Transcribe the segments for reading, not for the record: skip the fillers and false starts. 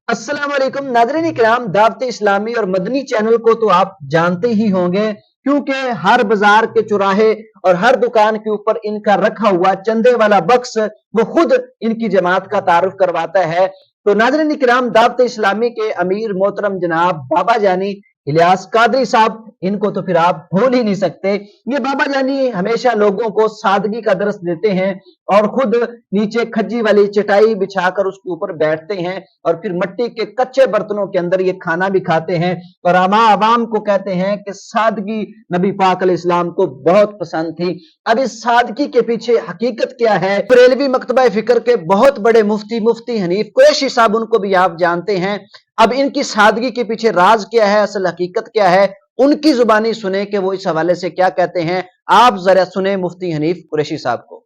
अस्सलाम वालेकुम नाज़रीन इकराम, दावत इस्लामी और मदनी चैनल को तो आप जानते ही होंगे, क्योंकि हर बाजार के चौराहे और हर दुकान के ऊपर इनका रखा हुआ चंदे वाला बक्स वो खुद इनकी जमात का तारुफ करवाता है। तो नाज़रीन इकराम, दावत इस्लामी के अमीर मोहतरम जनाब बाबा जानी इलियास कादरी साहब, इनको तो फिर आप भूल ही नहीं सकते। ये बाबा जानी हमेशा लोगों को सादगी का दर्स देते हैं और खुद नीचे खज्जी वाली चटाई बिछाकर उसके ऊपर बैठते हैं और फिर मिट्टी के कच्चे बर्तनों के अंदर ये खाना भी खाते हैं और आवाम को कहते हैं कि सादगी नबी पाक अलैहिस्सलाम को बहुत पसंद थी। अब इस सादगी के पीछे हकीकत क्या है? बरेलवी मकतबा फिक्र के बहुत बड़े मुफ्ती हनीफ कुरैशी साहब, उनको भी आप जानते हैं। अब इनकी सादगी के पीछे राज क्या है, असल हकीकत क्या है, उनकी जुबानी सुने कि वो इस हवाले से क्या कहते हैं। आप जरा सुने मुफ्ती हनीफ कुरैशी साहब को।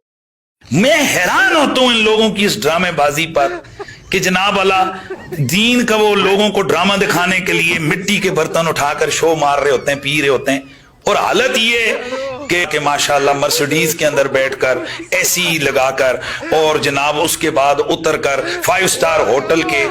मैं हैरान होता हूं इन लोगों की इस ड्रामेबाजी पर कि जनाब अल्लाह दीन का वो लोगों को ड्रामा दिखाने के लिए मिट्टी के बर्तन उठाकर शो मार रहे होते हैं, पी रहे होते हैं, और हालत ये कि माशाल्लाह मर्सिडीज के अंदर बैठकर एसी लगाकर और जनाब उसके बाद उतरकर 5 स्टार होटल के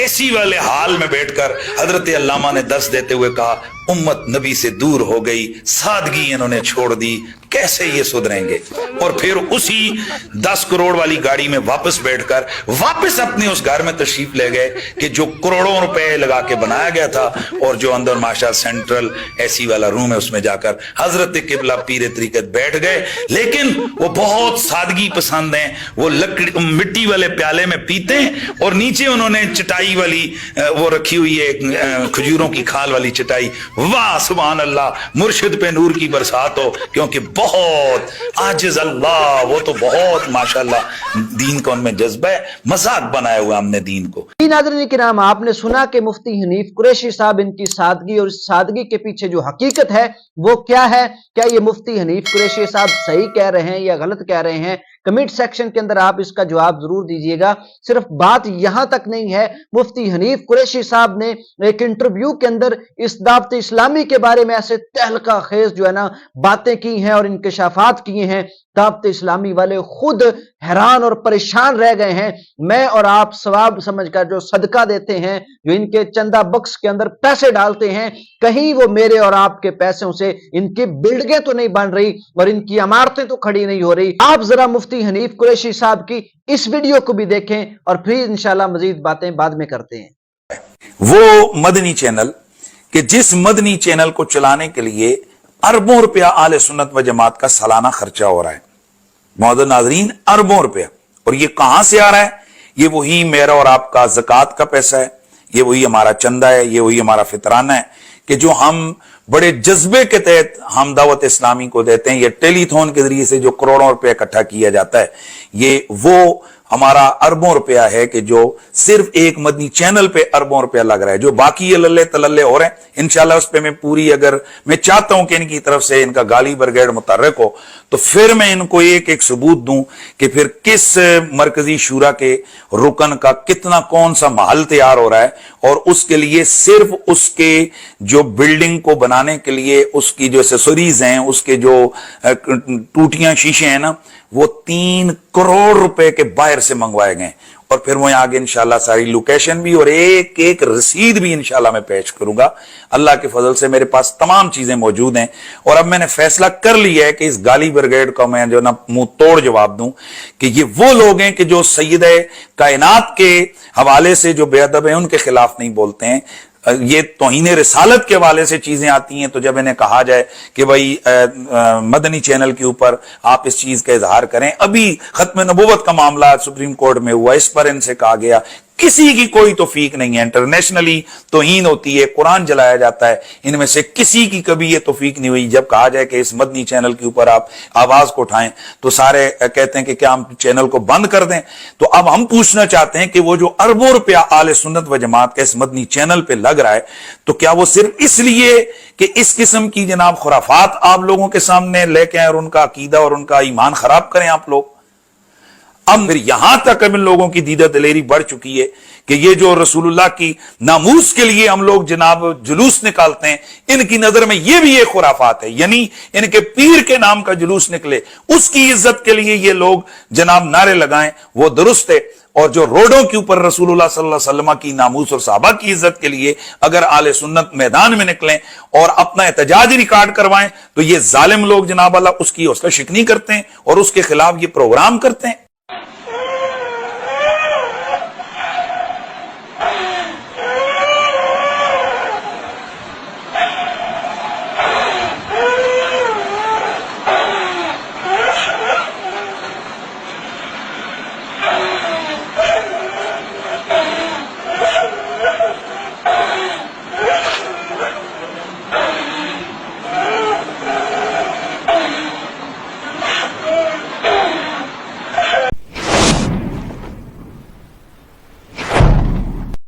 एसी वाले हाल में बैठकर हजरत अल्लामा ने दर्स देते हुए कहा उम्मत नबी से दूर हो गई, सादगी इन्होंने छोड़ दी, कैसे ये सुधरेंगे। और फिर उसी 10 करोड़ वाली गाड़ी में वापस बैठकर वापस अपने उस घर में तशरीफ ले गए कि जो करोड़ों रुपए लगा के बनाया गया था और जो अंदर माशा सेंट्रल एसी वाला रूम है उसमें जाकर हजरत किबला पीरे तरीकत बैठ गए। लेकिन वो बहुत सादगी पसंद हैं, वो लकड़ी मिट्टी वाले प्याले में पीते हैं और नीचे उन्होंने चटाई वाली वो रखी हुई है, खजूरों की खाल वाली चटाई। वाह सुभान अल्लाह, मुर्शिद पे नूर की बरसात हो, क्योंकि बहुत आजिज अल्लाह, वो तो बहुत माशाल्लाह दीन का उनमें जज्बा है, मजाक बनाया हुआ हमने दीन को। नाज़रीन किराम, आपने सुना कि मुफ्ती हनीफ कुरैशी साहब इनकी सादगी और इस सादगी के पीछे जो हकीकत है वो क्या है। क्या ये मुफ्ती हनीफ कुरैशी साहब सही कह रहे हैं या गलत कह रहे हैं? कमेंट सेक्शन के अंदर आप इसका जवाब जरूर दीजिएगा। सिर्फ बात यहां तक नहीं है, मुफ्ती हनीफ कुरैशी साहब ने एक इंटरव्यू के अंदर इस दावत इस्लामी के बारे में ऐसे तहलका खेज जो है ना बातें की हैं और इंकशाफात किए हैं, दावत इस्लामी वाले खुद हैरान और परेशान रह गए हैं। मैं और आप सवाब समझकर जो सदका देते हैं, जो इनके चंदा बक्स के अंदर पैसे डालते हैं, कहीं वो मेरे और आपके पैसों से इनकी बिल्डिंगें तो नहीं बन रही और इनकी इमारतें तो खड़ी नहीं हो रही। आप जरा मुफ्ती हनीफ कुरैशी साहब की इस वीडियो को भी देखें और फिर इंशाल्लाह मजीद बातें बाद में करते हैं। वो मदनी चैनल कि जिस मदनी चैनल को चलाने के लिए अरबों रुपया आले सुन्नत व जमात का सालाना खर्चा हो रहा है। मौजूद नाजरीन, अरबों रुपया। और ये कहां से आ रहा है? ये वही मेरा और आपका ज़कात का पैसा है, ये वही हमारा चंदा है, ये वही हमारा फितराना है कि जो हम बड़े जज्बे के तहत हम दावत इस्लामी को देते हैं। ये टेलीथॉन के जरिए से जो करोड़ों रुपया इकट्ठा किया जाता है, ये वो हमारा अरबों रुपया है कि जो सिर्फ एक मदनी चैनल पे अरबों रुपया लग रहा है। जो बाकी ये लल्ले तलल्ले हो रहे हैं, इंशाल्लाह उस पे मैं पूरी, अगर मैं चाहता हूं कि इनकी तरफ से इनका गाली ब्रिगेड मुतहर्रिक हो तो फिर मैं इनको एक एक सबूत दूं कि फिर किस मरकजी शूरा के रुकन का कितना कौन सा महल तैयार हो रहा है और उसके लिए सिर्फ उसके जो बिल्डिंग को बनाने के लिए उसकी जो एसेसरीज हैं, उसके जो टूटियां शीशे हैं ना, वो 3 करोड़ रुपए के बाहर से मंगवाए गए। और फिर मैं आगे इंशाल्लाह सारी लोकेशन भी और एक एक रसीद भी इंशाल्लाह मैं पेश करूंगा। अल्लाह के फजल से मेरे पास तमाम चीजें मौजूद हैं और अब मैंने फैसला कर लिया है कि इस गाली ब्रिगेड का मैं जो ना मुंह तोड़ जवाब दूं कि ये वो लोग हैं कि जो सैयद कायनात के हवाले से जो बेअदब है उनके खिलाफ नहीं बोलते हैं। ये तौहीन रिसालत के हवाले से चीजें आती हैं तो जब इन्हें कहा जाए कि भाई मदनी चैनल के ऊपर आप इस चीज का इजहार करें, अभी खत्म नबूवत का मामला सुप्रीम कोर्ट में हुआ, इस पर इनसे कहा गया किसी की कोई तौफीक नहीं है, इंटरनेशनली तौहीन होती है, कुरान जलाया जाता है, इनमें से किसी की कभी ये तौफीक नहीं हुई। जब कहा जाए कि इस मदनी चैनल के ऊपर आप आवाज को उठाएं तो सारे कहते हैं कि क्या हम चैनल को बंद कर दें। तो अब हम पूछना चाहते हैं कि वो जो अरबों रुपया आले सुन्नत व जमात का इस मदनी चैनल पे लग रहा है, तो क्या वो सिर्फ इसलिए कि इस किस्म की जनाब खुराफात आप लोगों के सामने लेके आए और उनका अकीदा और उनका ईमान खराब करें आप लोग? अब फिर यहां तक अब इन लोगों की दीदा दिलेरी बढ़ चुकी है कि ये जो रसूलुल्लाह की नामूस के लिए हम लोग जनाब जुलूस निकालते हैं, इनकी नजर में ये भी एक खुराफात है। यानी इनके पीर के नाम का जुलूस निकले, उसकी इज्जत के लिए ये लोग जनाब नारे लगाएं, वो दुरुस्त है। اور جو روڈوں کے اوپر رسول اللہ صلی اللہ علیہ وسلم کی ناموس اور صحابہ کی عزت کے لیے اگر اہل سنت میدان میں نکلیں اور اپنا احتجاج ریکارڈ کروائیں تو یہ ظالم لوگ جناب اللہ اس کی حوصلہ شکنی کرتے ہیں اور اس کے خلاف یہ پروگرام کرتے ہیں.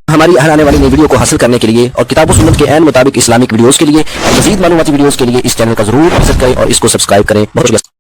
ہماری ہر آنے والی نئی ویڈیو کو حاصل کرنے کے لیے اور کتاب و سنت کے عین مطابق اسلامک ویڈیوز کے لیے اور مزید معلوماتی ویڈیوز کے لیے اس چینل کا ضرور وزٹ کریں اور اس کو سبسکرائب کریں. بہت شکریہ.